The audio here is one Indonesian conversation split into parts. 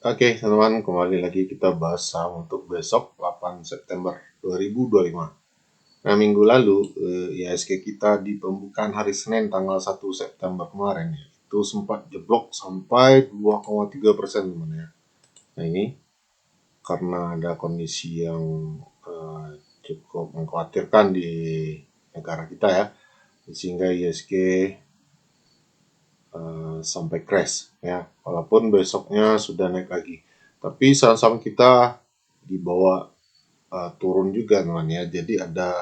Oke, teman-teman, kembali lagi kita bahas saham untuk besok 8 September 2025. Nah, minggu lalu IHSG kita di pembukaan hari Senin tanggal 1 September kemarin ya, itu sempat jeblok sampai 2,3%, teman ya. Nah, ini karena ada kondisi yang cukup mengkhawatirkan di negara kita ya, sehingga IHSG sampai crash ya, walaupun besoknya sudah naik lagi. Tapi saham-saham kita dibawa turun juga, teman ya. Jadi ada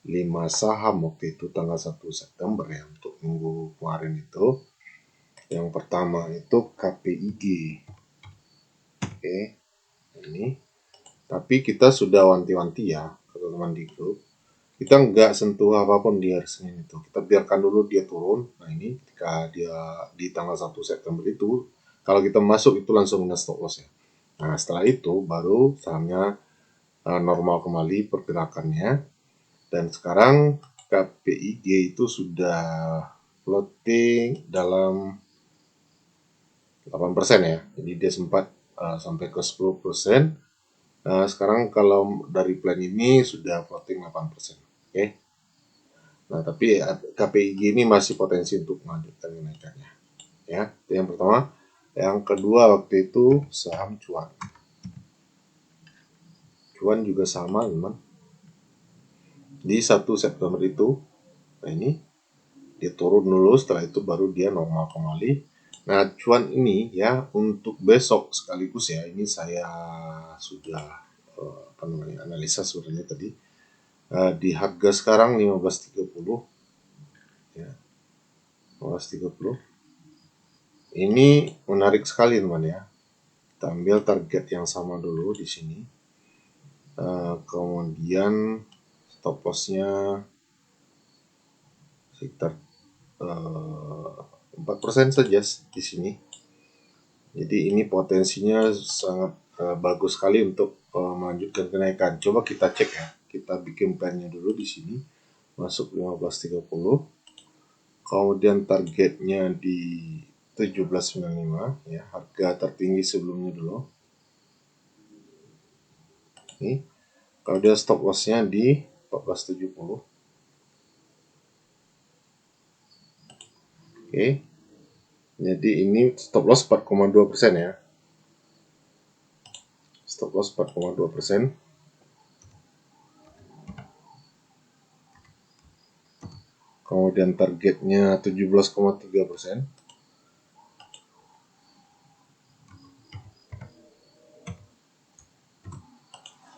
5 saham waktu itu tanggal 1 September ya, untuk minggu kemarin itu. Yang pertama itu KPIG. Oke, ini. Tapi kita sudah wanti-wanti ya, teman-teman di grup. Kita nggak sentuh apapun di hari Senin itu. Kita biarkan dulu dia turun. Nah, ini ketika dia di tanggal 1 September itu, kalau kita masuk itu langsung kena stop loss ya. Nah, setelah itu baru sahamnya normal kembali pergerakannya. Dan sekarang KPIG itu sudah floating dalam 8% ya. Jadi dia sempat sampai ke 10%. Nah, sekarang kalau dari plan ini sudah floating 8%. Oke. Nah, tapi KPIG ini masih potensi untuk melanjutkan kenaikannya. Ya, itu yang pertama. Yang kedua waktu itu saham Cuan. Cuan juga sama, memang. Di 1 September itu, nah ini dia turun dulu, setelah itu baru dia normal kembali. Nah, Cuan ini ya untuk besok sekaligus ya, ini saya sudah analisa sebenarnya tadi di harga sekarang 15.30 ya, 15.30. Ini menarik sekali, teman ya. Kita ambil target yang sama dulu di sini. Kemudian stop lossnya sekitar 4% saja di sini. Jadi ini potensinya sangat bagus sekali untuk melanjutkan kenaikan. Coba kita cek ya. Kita bikin plannya dulu di sini. Masuk 15.30. Kemudian targetnya di 17.95 ya, harga tertinggi sebelumnya dulu. Ini kalau dia stop lossnya di 14.70. Oke. Jadi ini stop loss 4,2% ya. Stop loss 4,2%. Kemudian targetnya 17,3%.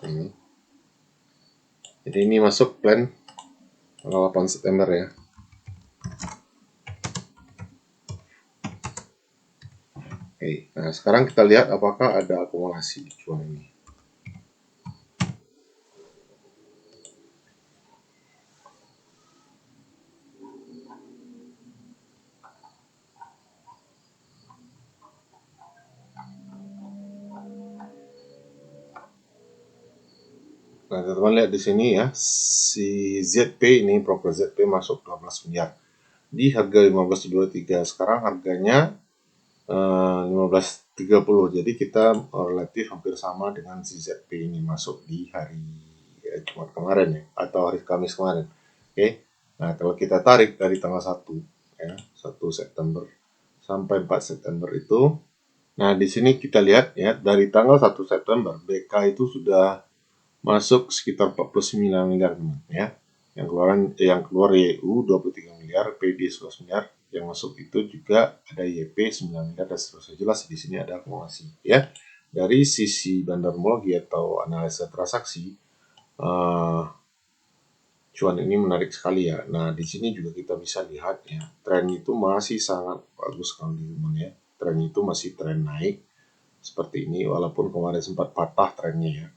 Ini. Jadi ini masuk plan tanggal 8 September ya. Oke, nah sekarang kita lihat apakah ada akumulasi di Cuan ini. Nah, teman-teman lihat di sini ya, si ZP ini, broker ZP masuk 12 miliar di harga 15.23. Sekarang harganya 15.30. Jadi kita relatif hampir sama dengan si ZP ini masuk di hari Jumat kemarin ya, atau hari Kamis kemarin. Oke. Nah, kalau kita tarik dari tanggal 1 ya, 1 September sampai 4 September itu, nah di sini kita lihat ya, dari tanggal 1 September BK itu sudah masuk sekitar 49 miliar, teman ya. Yang keluar YU 23 miliar, PD 11 miliar, yang masuk itu juga ada YP 9 miliar dan seterusnya. Jelas di sini ada akumulasi ya. Dari sisi bandarmologi atau analisa transaksi, Cuan ini menarik sekali ya. Nah, di sini juga kita bisa lihat ya, tren itu masih sangat bagus sekali, teman ya. Tren itu masih tren naik seperti ini, walaupun kemarin sempat patah trennya ya.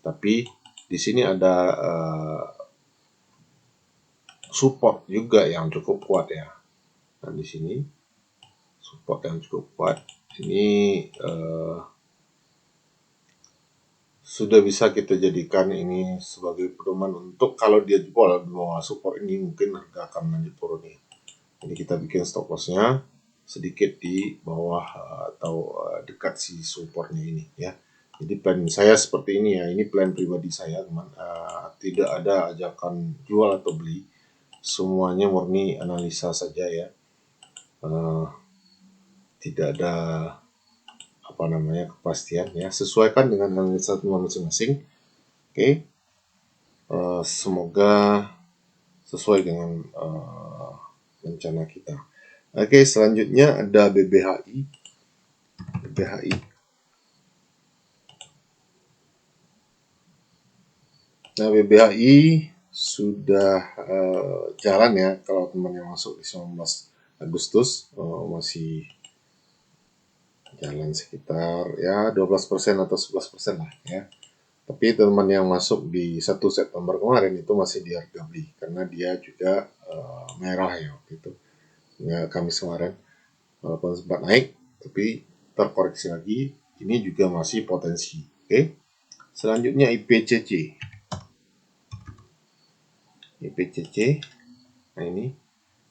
Tapi di sini ada support juga yang cukup kuat ya. Nah, di sini support yang cukup kuat. Ini sudah bisa kita jadikan ini sebagai pedoman untuk kalau dia jebol di bawah support ini, mungkin harga akan lanjut turun nih. Jadi kita bikin stop lossnya sedikit di bawah atau dekat si supportnya ini ya. Jadi plan saya seperti ini ya. Ini plan pribadi saya teman. Tidak ada ajakan jual atau beli. Semuanya murni analisa saja ya. Uh, Tidak ada apa namanya kepastian ya. Sesuaikan dengan analisa teman masing-masing. Oke. Semoga sesuai dengan rencana kita. Oke, selanjutnya ada BBHI. BBHI. Nah, BBHI sudah jalan ya. Kalau teman yang masuk di 19 Agustus masih jalan sekitar ya 12% atau 11% lah ya. Tapi teman yang masuk di 1 September kemarin itu masih di harga beli karena dia juga merah ya waktu itu. Ya, Kamis kemarin walaupun sempat naik tapi terkoreksi lagi, ini juga masih potensi. Oke. Selanjutnya IPCC. IPCC. Nah, ini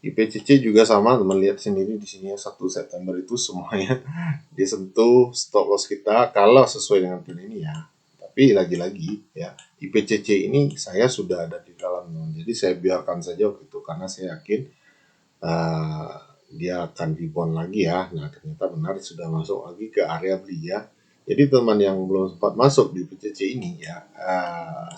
IPCC juga sama, teman lihat sendiri di sini ya 1 September itu semuanya disentuh stop loss kita kalau sesuai dengan plan ini ya. Tapi lagi-lagi ya, IPCC ini saya sudah ada di dalam, jadi saya biarkan saja gitu karena saya yakin dia akan rebound lagi ya. Nah, ternyata benar sudah masuk lagi ke area beli ya. Jadi teman yang belum sempat masuk di IPCC ini ya,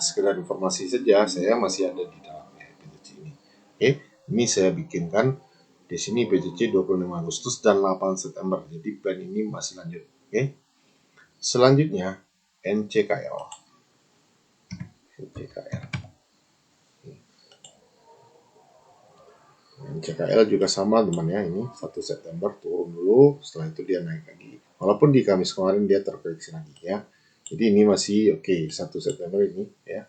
sekedar informasi saja, saya masih ada di dalamnya IPCC ini. Oke, ini saya bikinkan di sini IPCC 25 Agustus dan 8 September. Jadi plan ini masih lanjut. Oke. Selanjutnya NCKL. NCKL. NCKL juga sama teman ya, ini 1 September turun dulu, setelah itu dia naik lagi. Walaupun di Kamis kemarin dia terkoreksi lagi ya. Jadi ini masih oke, 1 September ini ya.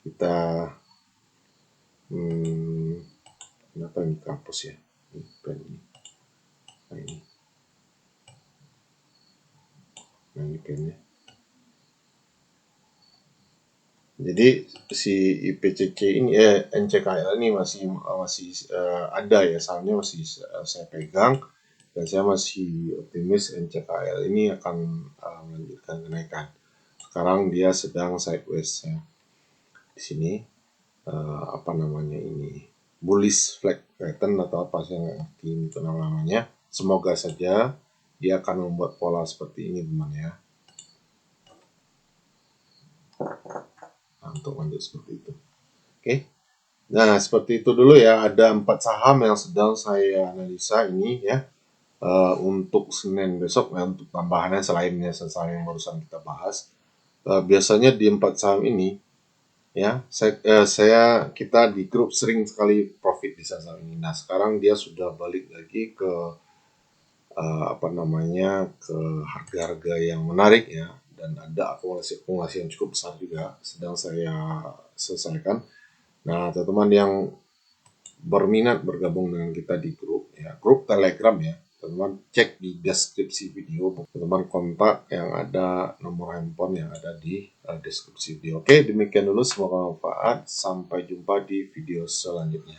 Kita kenapa ini kampus ya? Ini plan ini. Nah ini. Nah ini plannya. Jadi si IPCC ini NCKL ini masih ada ya, sahamnya masih saya pegang dan saya masih optimis NCKL ini akan melanjutkan kenaikan. Sekarang dia sedang sideways ya. Di sini apa namanya ini bullish flag pattern atau apa saya nggak ngerti itu namanya. Semoga saja dia akan membuat pola seperti ini teman ya. Nah, untuk lanjut seperti itu. Oke. Nah, seperti itu dulu ya. Ada 4 saham yang sedang saya analisa ini ya. Untuk Senin besok ya, untuk tambahannya selainnya saham yang barusan kita bahas. Biasanya di 4 saham ini ya, kita di grup sering sekali profit di saham ini. Nah, sekarang dia sudah balik lagi ke apa namanya ke harga-harga yang menarik ya, dan ada akumulasi yang cukup besar juga sedang saya selesaikan. Nah, teman-teman yang berminat bergabung dengan kita di grup ya, grup Telegram ya, teman-teman cek di deskripsi video, teman-teman kontak yang ada nomor handphone yang ada di deskripsi video. Oke, demikian dulu, semoga bermanfaat. Sampai jumpa di video selanjutnya.